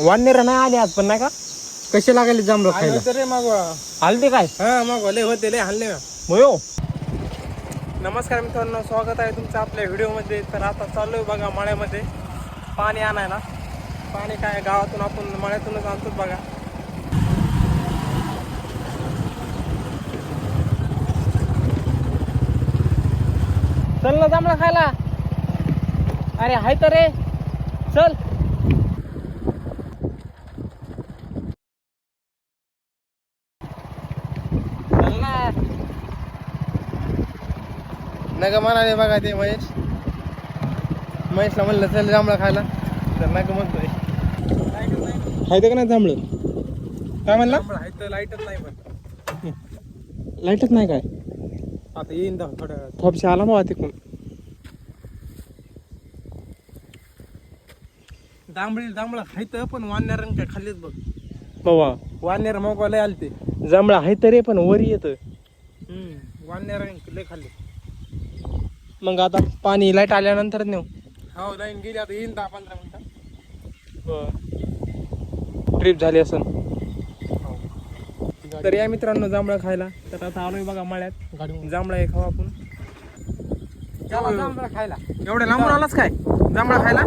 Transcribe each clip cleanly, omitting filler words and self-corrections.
वाननेर नाही आले आज पण नाही का? कसे लागायले जांभळं खायला? रे मागवा हलते काय? हा मग लय होते लय हल्ले. होयो. नमस्कार मित्रांनो, स्वागत आहे तुमचं आपल्या व्हिडिओमध्ये. तर आता चाललोय बघा मळ्यामध्ये पाणी आणायला. पाणी काय गावातून आपण मळ्यातूनच आणतो बघा. चल ना जांभळा खायला. अरे हाय तर रे, चल. नग म्हणाले बघा ते महेशला म्हणलं चल जांभळं खायला, तर नग म्हणतोय. हाय का नाही जांभळं? काय म्हणला? लाईटच नाही पण लाईटच नाही काय? आता येईन दा थोड्या थोपशा आला मग तिकडून. जांभळं खायचं पण वानर काय खाल्लीच बघ. बाबा वानर मग लय आलते. जांभळा आहे तरी पण वरी येत. वानर लय खाल्ले. मग आता पाणी लाईट आल्यानंतर नेऊ. हो लाईन गेली, आता येईन 10-15 मिनिटं. ट्रिप झाली असन. तर या मित्रांनो जांभळा खायला. तर आता आलोय बघा मळ्यात. जांभळा आहे खाऊ आपण. चला जांभळं खायला. एवढ्या लांबून आलाच काय जांभळा खायला?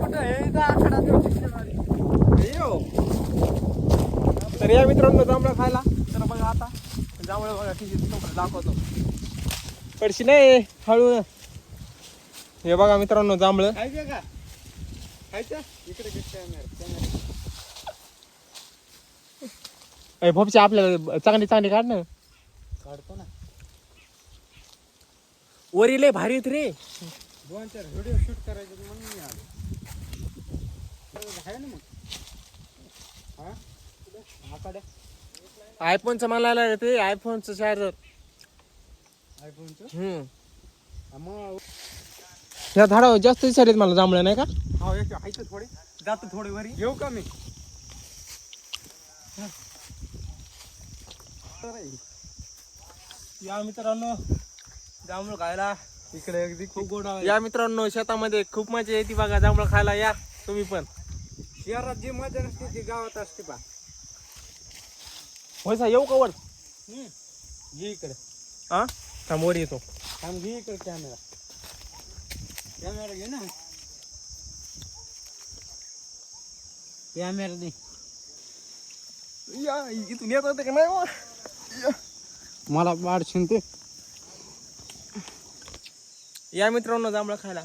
तर या मित्रांनो जांभळा खायला. तर बघा आता जांभळा बघा किती दाखवतो. पडशी नाही हळू. हे बघा मित्रांनो जांभळं. भोपचे आपल्याला चांगली चांगली काढ ना. काढतो ना. वरी लय भारी येत रे. 2-4 व्हिडिओ शूट करायचे म्हणून मी आलो. आहे ना मग. आयफोनचं मला ते आयफोनचं चार्जर. आयफोनचं मग ह्या झाडावर जास्त दिसत मला जांभळं नाही का? हो यायचं थोडे जात थोडे वरी घेऊ का मी? या मित्रांनो जांभूळ खायला इकडे अगदी खूप गोड आहे. या मित्रांनो शेतामध्ये खूप मजा येते बघा जांभूळ खायला. या तुम्ही पण. शहरात जी मजा नसते ती गावात असते पा. होय सा येऊ का वर? घे इकडे. हा थांब वर येतो. थांब घे इकडे कॅमेरा घे ना. कॅमेरा दे. या इथून येत होते का नाही? मला वाढशील ते. या मित्रांनो जांभळा खायला.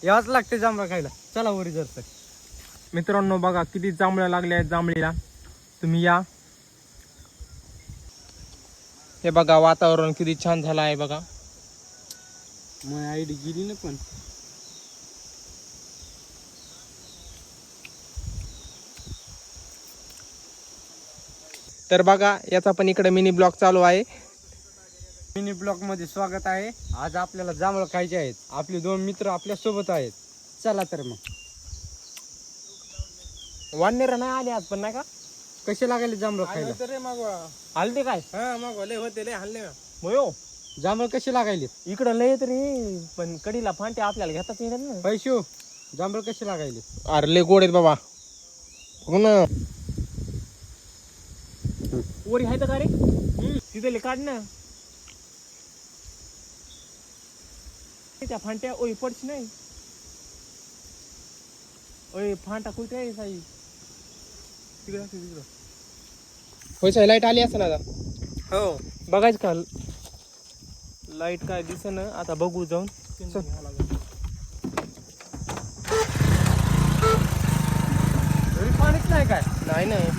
याच लागते जांभळा खायला. चला वरी जर मित्रांनो बघा किती जांभळ्या लागल्या आहेत जांभळीला. तुम्ही या. हे बघा वातावरण किती छान झालं आहे बघा. मग आयडी गेली ना पण. तर बघा याचा पण इकडे मिनी ब्लॉग चालू आहे. मिनी ब्लॉग मध्ये स्वागत आहे. आज आपल्याला जांभळं खायचे आहेत. आपले 2 मित्र आपल्या सोबत आहेत. चला तर मग. वाननेर नाही आले आज पण नाही का? कसे लागायले जांभळं खायला? रे मागवा हलते काय? हा मग लय होते लय हल्ले. होयो. जांभळं कसे लागायले? इकडं लय येत रे पण कडीला फांटे आपल्याला घेताच येतात ना. पैशो जांभळं कसे लागायले? अरे लय गोड आहेत बाबा. हो ना. वरी आहे का रे? तिथे काढ ना त्या फांट्या. ओय पडची नाही. ओय फांटा कुठे आहे साई? तिकडे तिकडं. होय साई लाईट आली असं ना आता. हो बघायचं का लाईट काय दिसेना. आता बघू जाऊन. पाणीच नाही काय? नाही नाही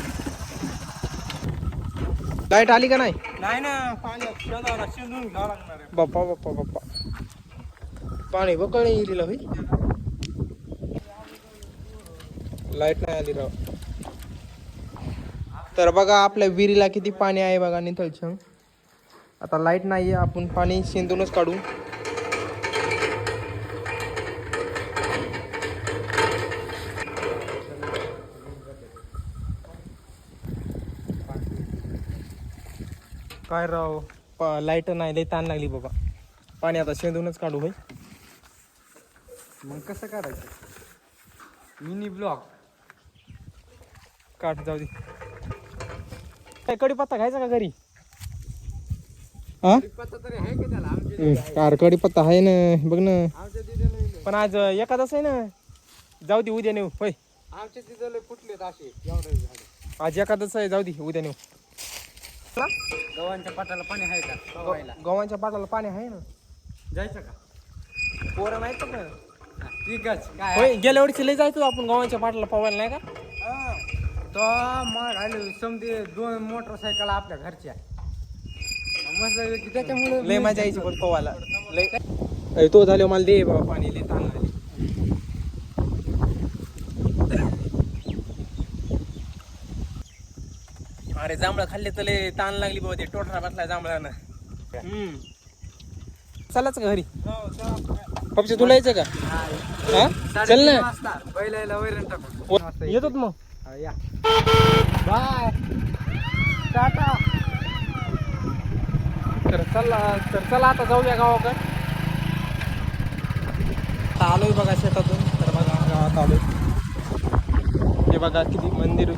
लाईट आली का नाही? नाही ना. पाण्यात शिंदून घ्यावं लागणार आहे. बाप्पा बाप्पा बाप्पा पाणी बकळ येईल होई. लाईट नाही आली राव. तर बघा आपल्या विहिरीला किती पाणी आहे बघा नितळछंग. आता लाईट नाहीये आपण पाणी शेंदूनच काढू. काय राव लाईट नाही लई ताण लागली बाबा. पाणी आता शेंदूनच काढू होय. मग कसं काढायचं? मिनी ब्लॉग काट जाऊ दे. काय कडीपत्ता खायचा का घरी? हा पत्ता तरी आहे की त्याला आमच्या कार कडीपत्ता आहे ना, बघ ना. आमच्या तिथे पण आज एखादच आहे ना. जाऊ दे उद्या नेऊ. होय आमच्या तिथे लय फुटलेत असे एवढे झाड. आज एखादच आहे, जाऊ दे उद्या नेऊ. गव्हांच्या पाटाला पाणी आहे का पवायला? गव्हाच्या पाटाला पाणी आहे ना. जायचं का? पोरं नाही तर ठीकच काय होय. गेल्या वर्षी लय जायचो आपण गव्हाच्या पाटाला पवायला, नाही का? तो मग आले समजे 2 मोटरसायकल आपल्या घरच्या मस्त त्याच्यामुळे लय मजा यायची पण पवायला लय. तो झाले मला दे बाबा पाणी, लय ताण आली. अरे जांभळं खाल्ले तर लय ताण लागली बाबा, ते टोटरा बसला जांभळानं. चलाच का घरी? पप्पा तुला यायचं का? हा चल ना. बैलाला वैरण टाकून येतोच मग. या बाय टाटा. तर चला आता जाऊया गावाकडे. आलोय बघा शेतातून. तर बघा गावात आलोय. हे बघा किती मंदिर